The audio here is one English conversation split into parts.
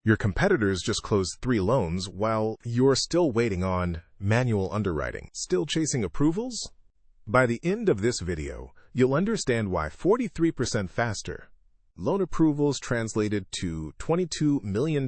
Your competitors just closed 3 loans while you're still waiting on manual underwriting. Still chasing approvals? By the end of this video, you'll understand why 43% faster loan approvals translated to $22 million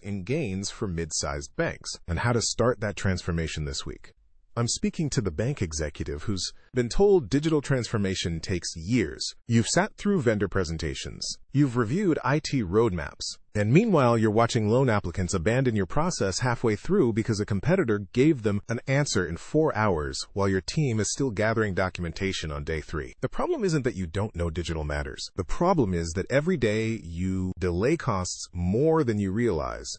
in gains for mid-sized banks, and how to start that transformation this week. I'm speaking to the bank executive who's been told digital transformation takes years. You've sat through vendor presentations. You've reviewed IT roadmaps. And meanwhile, you're watching loan applicants abandon your process halfway through because a competitor gave them an answer in 4 hours while your team is still gathering documentation on day 3. The problem isn't that you don't know digital matters. The problem is that every day you delay costs more than you realize.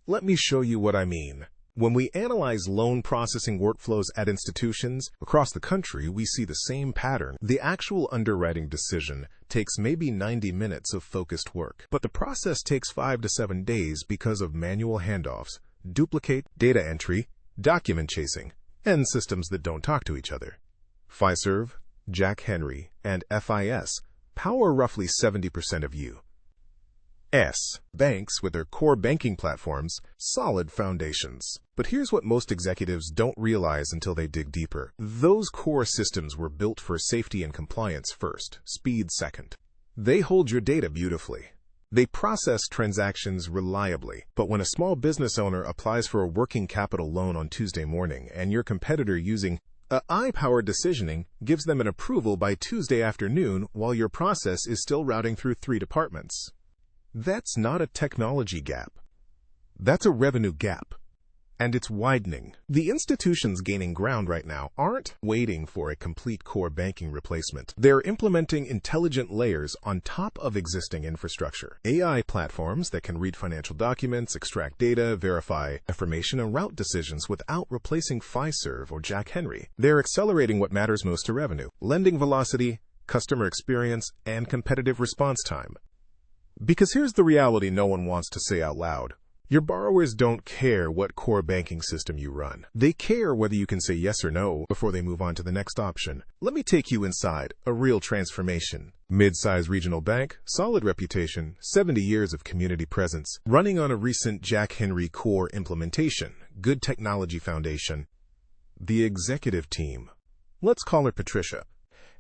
Let me show you what I mean. When we analyze loan processing workflows at institutions across the country, we see the same pattern. The actual underwriting decision takes maybe 90 minutes of focused work, but the process takes 5 to 7 days because of manual handoffs, duplicate data entry, document chasing, and systems that don't talk to each other. Fiserv, Jack Henry, and FIS power roughly 70% of banks with their core banking platforms, solid foundations. But here's what most executives don't realize until they dig deeper. Those core systems were built for safety and compliance first, speed second. They hold your data beautifully. They process transactions reliably. But when a small business owner applies for a working capital loan on Tuesday morning and your competitor using AI-powered decisioning gives them an approval by Tuesday afternoon while your process is still routing through 3 departments, that's not a technology gap. That's a revenue gap. And it's widening. The institutions gaining ground right now aren't waiting for a complete core banking replacement. They're implementing intelligent layers on top of existing infrastructure. AI platforms that can read financial documents, extract data, verify information, and route decisions without replacing Fiserv or Jack Henry. They're accelerating what matters most to revenue: lending velocity, customer experience, and competitive response time. Because here's the reality no one wants to say out loud. Your borrowers don't care what core banking system you run. They care whether you can say yes or no before they move on to the next option. Let me take you inside a real transformation. Mid-size regional bank, solid reputation, 70 years of community presence, running on a recent Jack Henry core implementation, good technology foundation. The executive team, let's call her Patricia,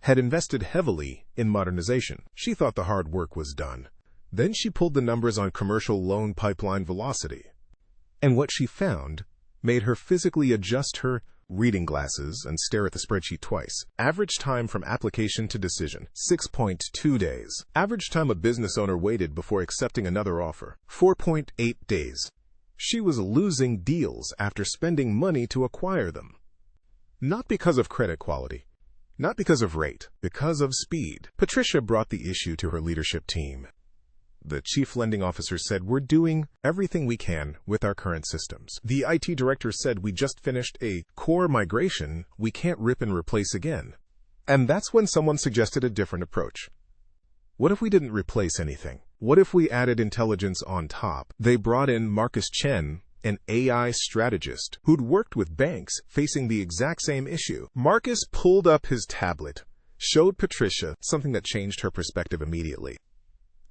had invested heavily in modernization. She thought the hard work was done. Then she pulled the numbers on commercial loan pipeline velocity. And what she found made her physically adjust her reading glasses and stare at the spreadsheet twice. Average time from application to decision, 6.2 days. Average time a business owner waited before accepting another offer, 4.8 days. She was losing deals after spending money to acquire them. Not because of credit quality, not because of rate, because of speed. Patricia brought the issue to her leadership team. The chief lending officer said, "We're doing everything we can with our current systems." The IT director said, "We just finished a core migration we can't rip and replace again." And that's when someone suggested a different approach. What if we didn't replace anything? What if we added intelligence on top? They brought in Marcus Chen, an AI strategist who'd worked with banks facing the exact same issue. Marcus pulled up his tablet, showed Patricia something that changed her perspective immediately.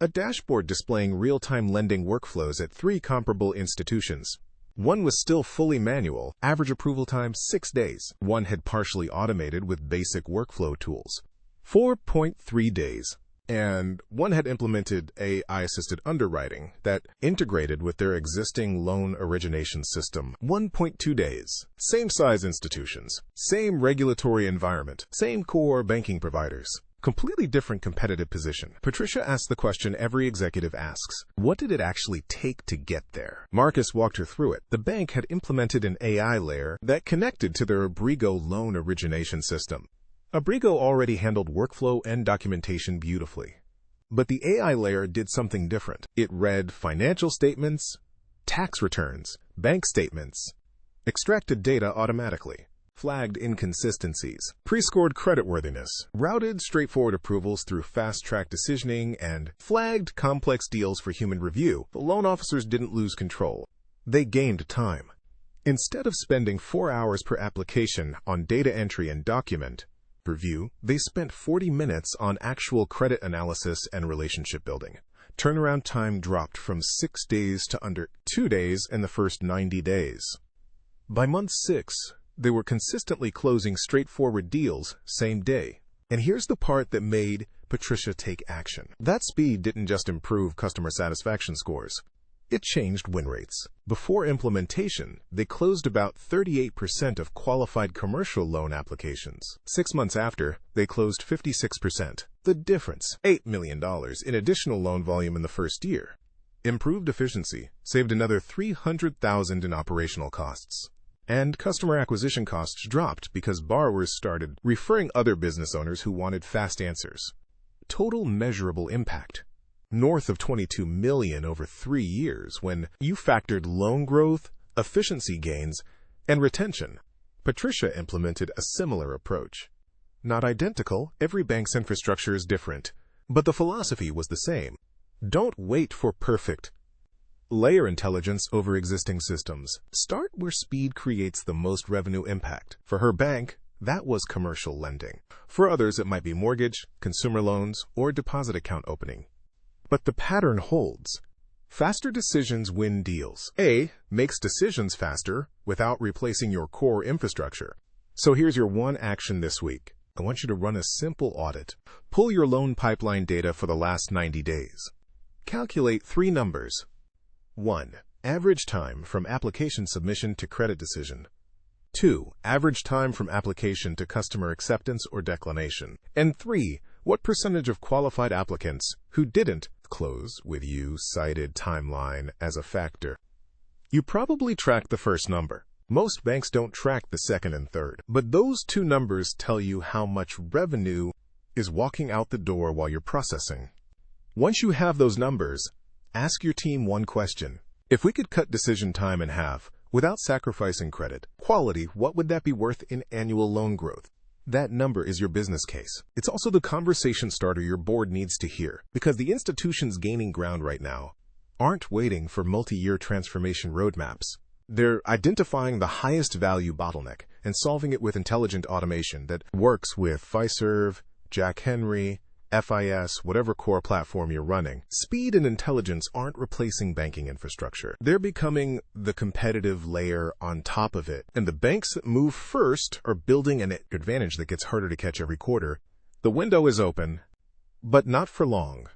A dashboard displaying real-time lending workflows at 3 comparable institutions. One was still fully manual, average approval time 6 days. One had partially automated with basic workflow tools, 4.3 days. And one had implemented AI-assisted underwriting that integrated with their existing loan origination system, 1.2 days. Same size institutions, same regulatory environment, same core banking providers. Completely different competitive position. Patricia asked the question every executive asks: what did it actually take to get there? Marcus walked her through it. The bank had implemented an AI layer that connected to their Abrigo loan origination system. Abrigo already handled workflow and documentation beautifully. But the AI layer did something different. It read financial statements, tax returns, bank statements, extracted data automatically, flagged inconsistencies, pre-scored creditworthiness, routed straightforward approvals through fast-track decisioning, and flagged complex deals for human review. The loan officers didn't lose control. They gained time. Instead of spending 4 hours per application on data entry and document review, they spent 40 minutes on actual credit analysis and relationship building. Turnaround time dropped from 6 days to under 2 days in the first 90 days. By month 6, they were consistently closing straightforward deals same day. And here's the part that made Patricia take action. That speed didn't just improve customer satisfaction scores. It changed win rates. Before implementation, they closed about 38% of qualified commercial loan applications. 6 months after, they closed 56%. The difference, $8 million in additional loan volume in the first year. Improved efficiency saved another $300,000 in operational costs. And customer acquisition costs dropped because borrowers started referring other business owners who wanted fast answers. Total measurable impact. North of $22 million over 3 years when you factored loan growth, efficiency gains, and retention. Patricia implemented a similar approach. Not identical, every bank's infrastructure is different, but the philosophy was the same. Don't wait for perfect. Layer intelligence over existing systems. Start where speed creates the most revenue impact. For her bank, that was commercial lending. For others, it might be mortgage, consumer loans, or deposit account opening. But the pattern holds. Faster decisions win deals. A makes decisions faster without replacing your core infrastructure. So here's your one action this week. I want you to run a simple audit. Pull your loan pipeline data for the last 90 days. Calculate 3 numbers. 1. Average time from application submission to credit decision. 2. Average time from application to customer acceptance or declination. And 3. What percentage of qualified applicants who didn't close with you cited timeline as a factor? You probably tracked the first number. Most banks don't track the second and third, but those 2 numbers tell you how much revenue is walking out the door while you're processing. Once you have those numbers, ask your team one question. If we could cut decision time in half without sacrificing credit quality, what would that be worth in annual loan growth? That number is your business case. It's also the conversation starter your board needs to hear, because the institutions gaining ground right now aren't waiting for multi-year transformation roadmaps. They're identifying the highest value bottleneck and solving it with intelligent automation that works with Fiserv, Jack Henry, FIS, whatever core platform you're running. Speed and intelligence aren't replacing banking infrastructure. They're becoming the competitive layer on top of it. And the banks that move first are building an advantage that gets harder to catch every quarter. The window is open, but not for long.